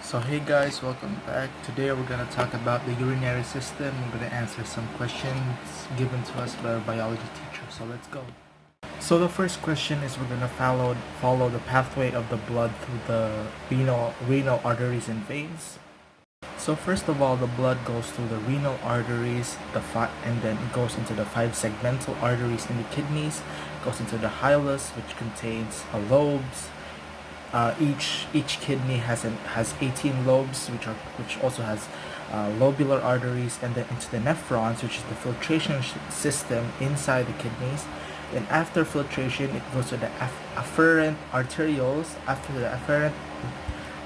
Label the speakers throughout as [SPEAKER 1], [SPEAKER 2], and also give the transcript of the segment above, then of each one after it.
[SPEAKER 1] So hey guys, welcome back. Today we're going to talk about the urinary system. We're going to answer some questions given to us by our biology teacher. So let's go. So the first question is we're going to follow the pathway of the blood through the renal arteries and veins. So first of all, the blood goes through the renal arteries, and then it goes into the five segmental arteries in the kidneys, goes into the hilus, which contains lobes. Each kidney has 18 lobes, which also has lobular arteries, and then into the nephrons, which is the filtration system inside the kidneys. Then after filtration, it goes to the afferent arterioles. After the afferent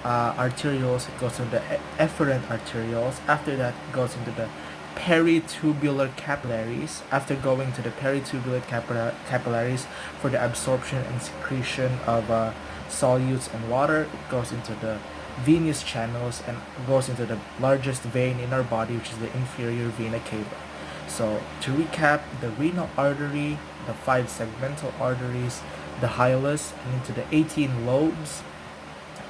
[SPEAKER 1] arterioles, it goes to the efferent arterioles. After that, it goes into the peritubular capillaries. After going to the peritubular capillaries for the absorption and secretion of solutes and water, it goes into the venous channels and goes into the largest vein in our body, which is the inferior vena cava. So to recap, the renal artery, the five segmental arteries, the hilus, and into the 18 lobes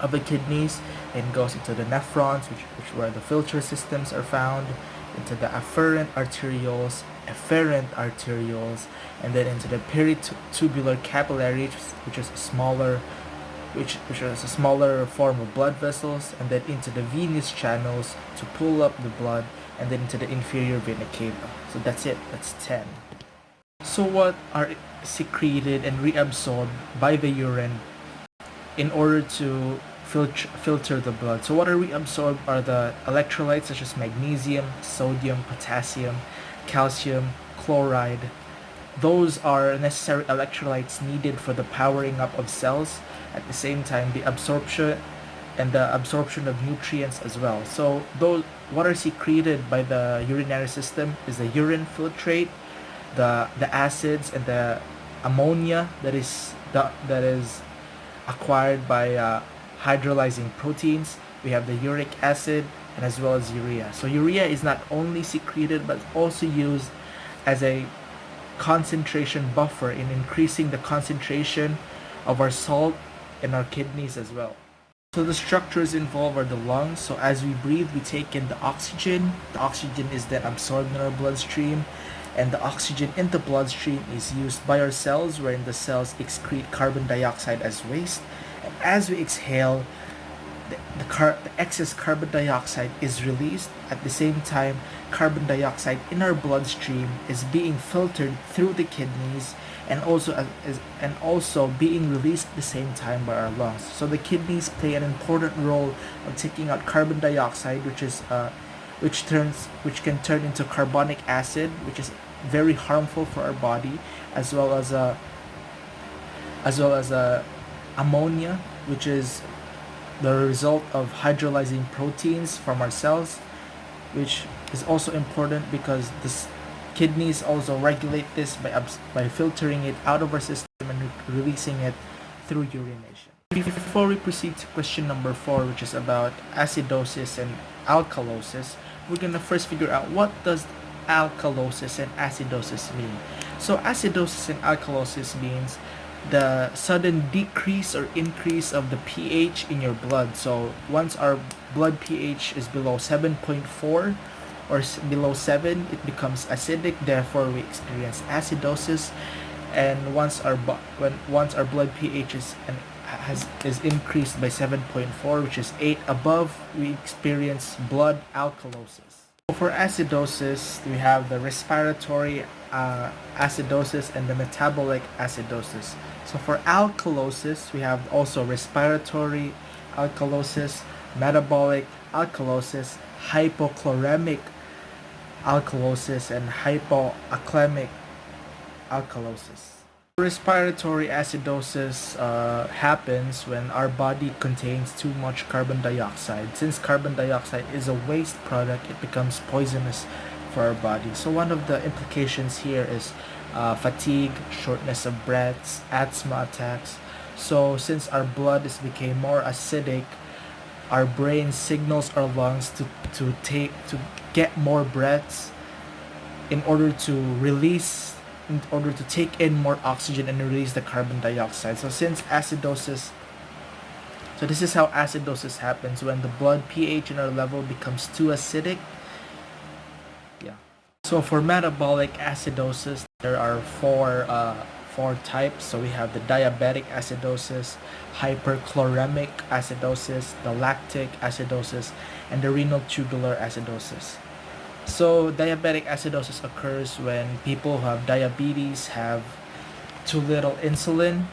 [SPEAKER 1] of the kidneys, and goes into the nephrons, which where the filter systems are found, into the afferent arterioles, and then into the peritubular capillary, which is a smaller which is a smaller form of blood vessels, and then into the venous channels to pull up the blood, and then into the inferior vena cava. So that's it. That's 10. So what are secreted and reabsorbed by the urine in order to filter the blood? So what are reabsorbed are the electrolytes such as magnesium, sodium, potassium, calcium, chloride. Those are necessary electrolytes needed for the powering up of cells. At the same time, the absorption of nutrients as well. So those what are secreted by the urinary system is the urine filtrate, the acids and the ammonia that is acquired by hydrolyzing proteins. We have the uric acid and as well as urea. So urea is not only secreted but also used as a concentration buffer in increasing the concentration of our salt in our kidneys as well. So the structures involved are the lungs. So as we breathe, we take in the oxygen. The oxygen is then absorbed in our bloodstream, and the oxygen in the bloodstream is used by our cells, wherein the cells excrete carbon dioxide as waste. And as we exhale, the excess carbon dioxide is released. At the same time, carbon dioxide in our bloodstream is being filtered through the kidneys and also being released at the same time by our lungs. So the kidneys play an important role of taking out carbon dioxide, which can turn into carbonic acid, which is very harmful for our body, as well as ammonia, which is the result of hydrolyzing proteins from our cells, which is also important because the kidneys also regulate this by filtering it out of our system and releasing it through urination. Before we proceed to question number 4, which is about acidosis and alkalosis, we're going to first figure out what does alkalosis and acidosis mean. So acidosis and alkalosis means the sudden decrease or increase of the pH in your blood. So once our blood pH is below 7.4 or below 7, it becomes acidic, therefore we experience acidosis. And once our blood pH is increased by 7.4, which is 8 above, we experience blood alkalosis. For acidosis, we have the respiratory acidosis and the metabolic acidosis. So for alkalosis, we have also respiratory alkalosis, metabolic alkalosis, hypochloremic alkalosis, and hypoalkalemic alkalosis. Respiratory acidosis happens when our body contains too much carbon dioxide. Since carbon dioxide is a waste product, it becomes poisonous for our body. So one of the implications here is fatigue, shortness of breaths, asthma attacks. So since our blood became more acidic, our brain signals our lungs to get more breaths in order to take in more oxygen and release the carbon dioxide. So since So this is how acidosis happens when the blood pH in our level becomes too acidic. Yeah. So for metabolic acidosis, there are four types. So we have the diabetic acidosis, hyperchloremic acidosis, the lactic acidosis, and the renal tubular acidosis. So diabetic acidosis occurs when people who have diabetes have too little insulin,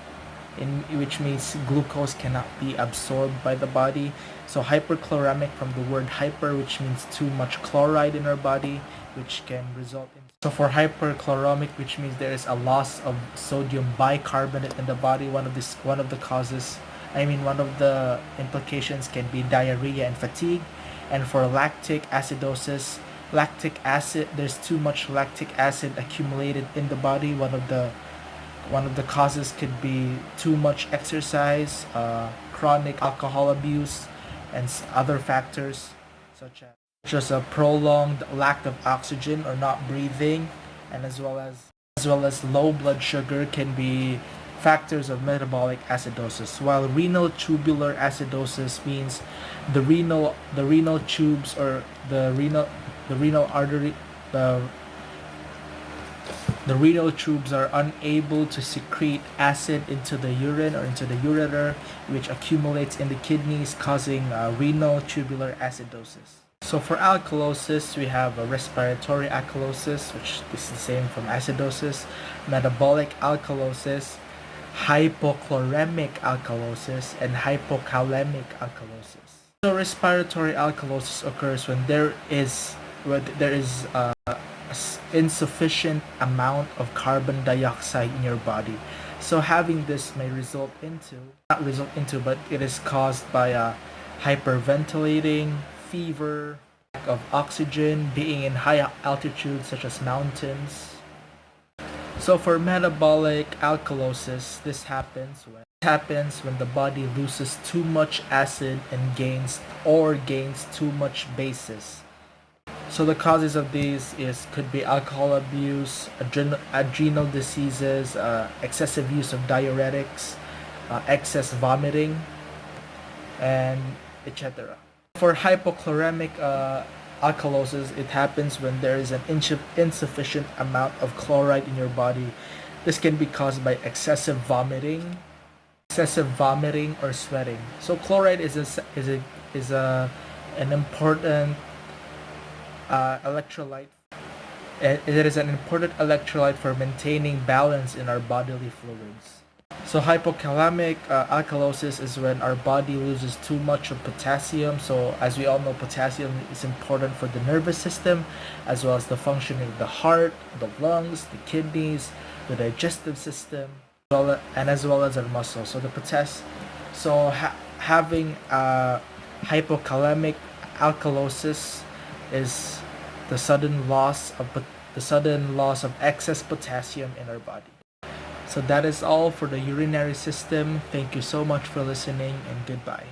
[SPEAKER 1] in which means glucose cannot be absorbed by the body. So hyperchloremic from the word hyper, which means too much chloride in our body, which can result in. So for hyperchloremic, which means there is a loss of sodium bicarbonate in the body. One of the causes, one of the implications can be diarrhea and fatigue. And for lactic acidosis, lactic acid, there's too much lactic acid accumulated in the body. One of the causes could be too much exercise, chronic alcohol abuse, and other factors such as a prolonged lack of oxygen or not breathing, and as well as low blood sugar can be factors of metabolic acidosis. While renal tubular acidosis means the renal tubes or the renal artery the renal tubes are unable to secrete acid into the urine or into the ureter, which accumulates in the kidneys, causing renal tubular acidosis. So for alkalosis, we have a respiratory alkalosis, which is the same from acidosis, metabolic alkalosis, hypochloremic alkalosis, and hypokalemic alkalosis. So respiratory alkalosis occurs when there is insufficient amount of carbon dioxide in your body. So having this may but it is caused by hyperventilating, fever, lack of oxygen, being in high altitudes such as mountains. So for metabolic alkalosis, this happens when the body loses too much acid and gains too much bases. So the causes of these could be alcohol abuse, adrenal diseases, excessive use of diuretics, excess vomiting, and etc. For hypochloremic alkalosis, it happens when there is an insufficient amount of chloride in your body. This can be caused by excessive vomiting or sweating. So chloride is an important electrolyte. It is an important electrolyte for maintaining balance in our bodily fluids. So hypokalemic alkalosis is when our body loses too much of potassium. So as we all know, potassium is important for the nervous system, as well as the functioning of the heart, the lungs, the kidneys, the digestive system, as well as our muscles. So having hypokalemic alkalosis is the sudden loss of excess potassium in our body. So that is all for the urinary system. Thank you so much for listening, and goodbye.